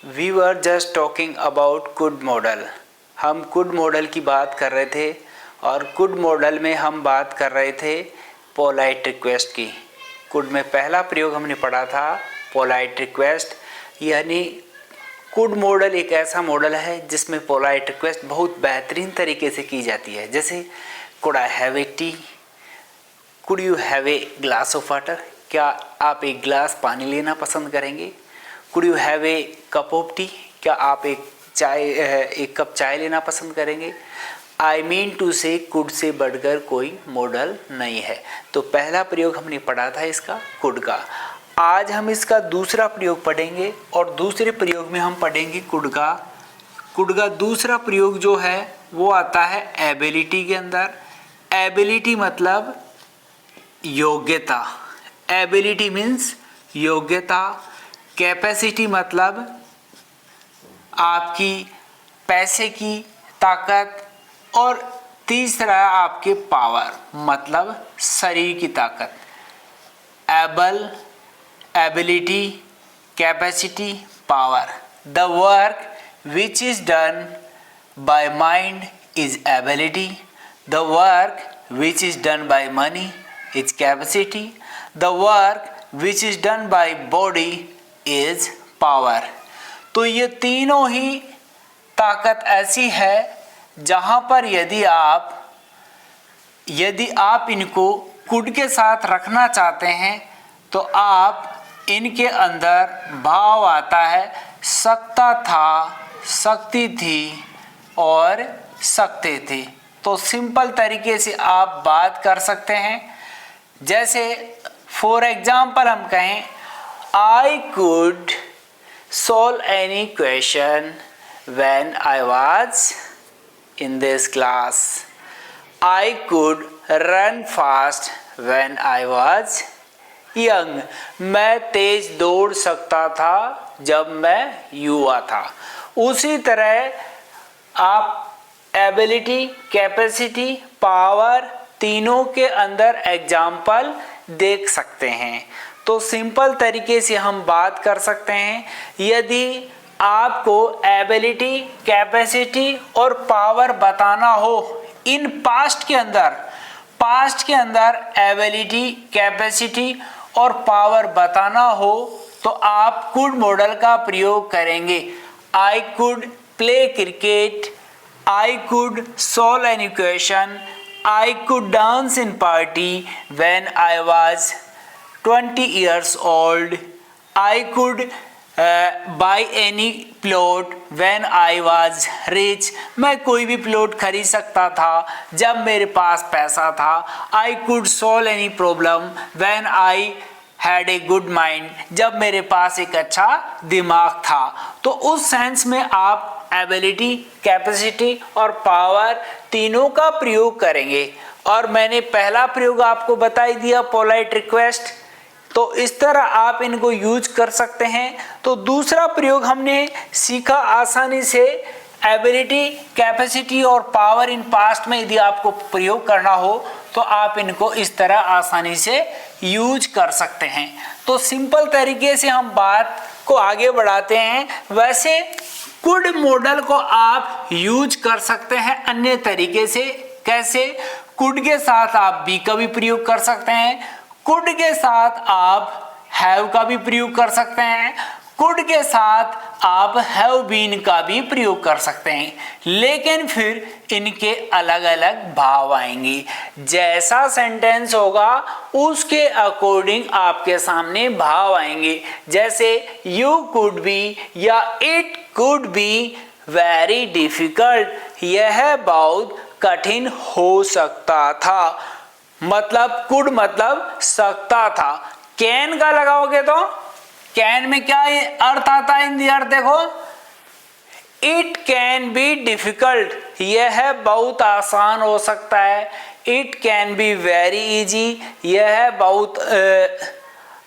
We were just talking about could modal. हम could modal की बात कर रहे थे और कुड मॉडल में हम बात कर रहे थे पोलाइट रिक्वेस्ट की। कुड में पहला प्रयोग हमने पढ़ा था पोलाइट रिक्वेस्ट, यानी कुड मॉडल एक ऐसा मॉडल है जिसमें पोलाइट रिक्वेस्ट बहुत बेहतरीन तरीके से की जाती है। जैसे could I have A T, could you have a glass of water, क्या आप एक गिलास पानी लेना पसंद करेंगे। Could you have a cup of T, क्या आप एक कप चाय लेना पसंद करेंगे। आई मीन टू से कुड से बढ़कर कोई मॉडल नहीं है। तो पहला प्रयोग हमने पढ़ा था इसका कुड का। आज हम इसका दूसरा प्रयोग पढ़ेंगे और दूसरे प्रयोग में हम पढ़ेंगे कुड का। कुड का दूसरा प्रयोग जो है वो आता है एबिलिटी के अंदर। एबिलिटी मतलब योग्यता, एबिलिटी मीन्स योग्यता। कैपेसिटी मतलब आपकी पैसे की ताकत, और तीसरा आपके पावर मतलब शरीर की ताकत। Able, ability, capacity, power. The work which is done by mind is ability, the work which is done by money is capacity, the work which is done by body is power। तो ये तीनों ही ताकत ऐसी है जहाँ पर यदि आप इनको कुड के साथ रखना चाहते हैं तो आप इनके अंदर भाव आता है सकता था, शक्ति थी और सकते थे। तो सिंपल तरीके से आप बात कर सकते हैं। जैसे फॉर एग्जाम्पल हम कहें I could solve any question when I was in this class, I could run fast when I was young, मैं तेज दौड़ सकता था जब मैं युवा था। उसी तरह आप एबिलिटी, कैपेसिटी, पावर तीनों के अंदर एग्जाम्पल देख सकते हैं। तो सिंपल तरीके से हम बात कर सकते हैं। यदि आपको एबिलिटी, कैपेसिटी और पावर बताना हो इन पास्ट के अंदर एबिलिटी, कैपेसिटी और पावर बताना हो तो आप कुड मॉडल का प्रयोग करेंगे। I could play cricket, I could solve an equation, I could dance in party when I was 20 years old. I could buy any plot when I was rich. मैं कोई भी प्लॉट खरीद सकता था जब मेरे पास पैसा था। I could solve any problem when I had a good mind. जब मेरे पास एक अच्छा दिमाग था। तो उस सेंस में आप एबिलिटी, कैपेसिटी और पावर तीनों का प्रयोग करेंगे। और मैंने पहला प्रयोग आपको बता ही दिया पोलाइट रिक्वेस्ट, तो इस तरह आप इनको यूज कर सकते हैं। तो दूसरा प्रयोग हमने सीखा आसानी से एबिलिटी, कैपेसिटी और पावर इन पास्ट में यदि आपको प्रयोग करना हो तो आप इनको इस तरह आसानी से यूज कर सकते हैं। तो सिंपल तरीके से हम बात को आगे बढ़ाते हैं। वैसे कुड मॉडल को आप यूज कर सकते हैं अन्य तरीके से। कैसे? कुड के साथ आप बी का भी प्रयोग कर सकते हैं, कुड के साथ आप हैव का भी प्रयोग कर सकते हैं, कुड के साथ आप हैव बीन का भी प्रयोग कर सकते हैं। लेकिन फिर इनके अलग अलग भाव आएंगे। जैसा सेंटेंस होगा उसके अकॉर्डिंग आपके सामने भाव आएंगे। जैसे यू कुड बी या it could be very difficult, यह बहुत कठिन हो सकता था। मतलब कुड मतलब सकता था। कैन का लगाओगे तो कैन में क्या अर्थ आता है? इन दी अर्थ देखो, इट कैन बी डिफिकल्ट, यह बहुत आसान हो सकता है। It can be very easy, यह बहुत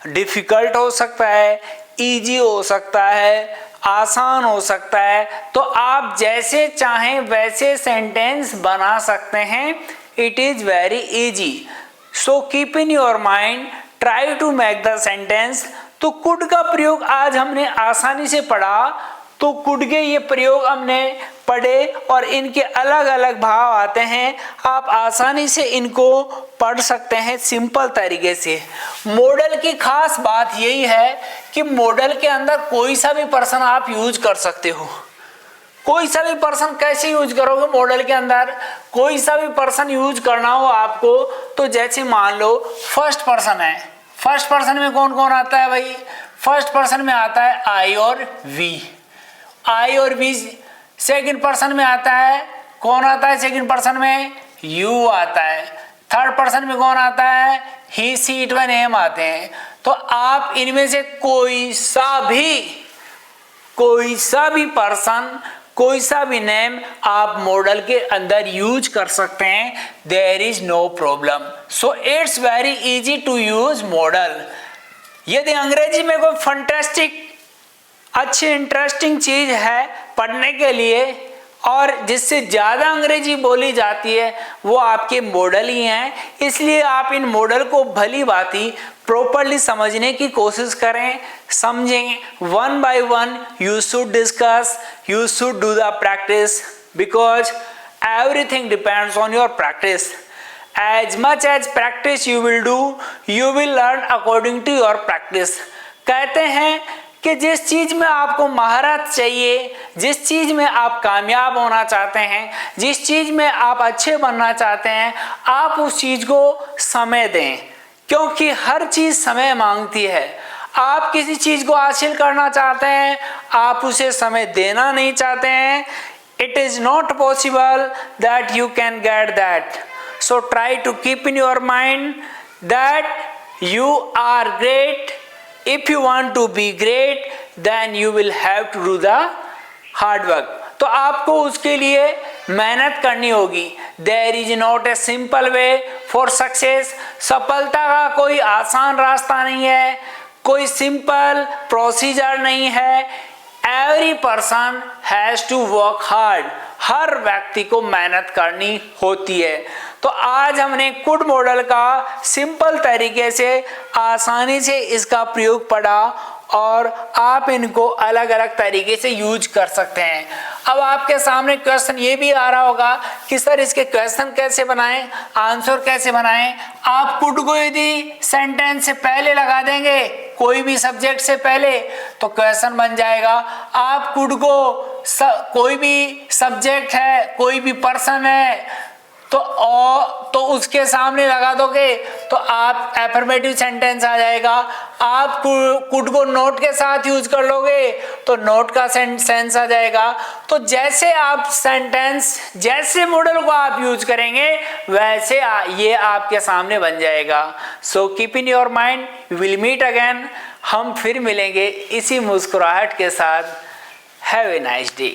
डिफिकल्ट हो सकता है, इजी हो सकता है, आसान हो सकता है। तो आप जैसे चाहें वैसे सेंटेंस बना सकते हैं। It is very easy, so keep in your mind, try to make the sentence. तो कुड का प्रयोग आज हमने आसानी से पढ़ा तो कुड के ये प्रयोग हमने पढ़े और इनके अलग अलग भाव आते हैं। आप आसानी से इनको पढ़ सकते हैं सिंपल तरीके से। मॉडल की खास बात यही है कि मॉडल के अंदर कोई सा भी पर्सन आप यूज कर सकते हो। कोई सा भी पर्सन कैसे यूज करोगे मॉडल के अंदर? कोई सा भी पर्सन यूज करना हो आपको तो जैसे मान लो फर्स्ट पर्सन है, फर्स्ट पर्सन में कौन कौन आता है भाई? फर्स्ट पर्सन में आता है आई और वी, आई और वी। सेकंड पर्सन में आता है, कौन आता है सेकंड पर्सन में? यू आता है। थर्ड पर्सन में कौन आता है? ही, सी, इट, वन, एम आते हैं। तो आप इनमें से कोई सा भी पर्सन, कोई सा भी नेम आप मॉडल के अंदर यूज कर सकते हैं। There is no problem. So it's very easy to use modal. यदि अंग्रेजी में कोई फंटास्टिक अच्छी इंटरेस्टिंग चीज है पढ़ने के लिए और जिससे ज्यादा अंग्रेजी बोली जाती है वो आपके मॉडल ही हैं। इसलिए आप इन मॉडल को भली भांति प्रॉपरली समझने की कोशिश करें, समझें। One by one you should discuss, you should do the practice because everything depends on your practice. As much as practice you will do, you will learn according to your practice। कहते हैं कि जिस चीज में आपको महारत चाहिए, जिस चीज में आप कामयाब होना चाहते हैं, जिस चीज में आप अच्छे बनना चाहते हैं, आप उस चीज को समय दें, क्योंकि हर चीज समय मांगती है। आप किसी चीज को हासिल करना चाहते हैं, आप उसे समय देना नहीं चाहते हैं, it is not possible that you can get that। So try to keep in your mind that you are great। If you want to be great, then you will have to do the hard work। तो आपको उसके लिए मेहनत करनी होगी। There is not a simple way for success। सफलता का कोई आसान रास्ता नहीं है, कोई सिंपल प्रोसीजर नहीं है। Every person has to work hard। हर व्यक्ति को मेहनत करनी होती है। तो आज हमने कुड मॉडल का सिंपल तरीके से आसानी से इसका प्रयोग पढ़ा और आप इनको अलग अलग तरीके से यूज कर सकते हैं। अब आपके सामने क्वेश्चन ये भी आ रहा होगा कि सर इसके क्वेश्चन कैसे बनाएं, आंसर कैसे बनाएं। आप कुड को यदि सेंटेंस से पहले लगा देंगे, कोई भी सब्जेक्ट से पहले, तो क्वेश्चन बन जाएगा। आप कुड को कोई भी सब्जेक्ट है, कोई भी पर्सन है तो उसके सामने लगा दोगे तो आप एफर्मेटिव सेंटेंस आ जाएगा। आप कुड को नोट के साथ यूज कर लोगे तो नोट का सेंस आ जाएगा। तो जैसे आप सेंटेंस, जैसे मॉडल को आप यूज करेंगे वैसे ये आपके सामने बन जाएगा। So keep in your mind, will meet again. हम फिर मिलेंगे इसी मुस्कुराहट के साथ। Have a nice day.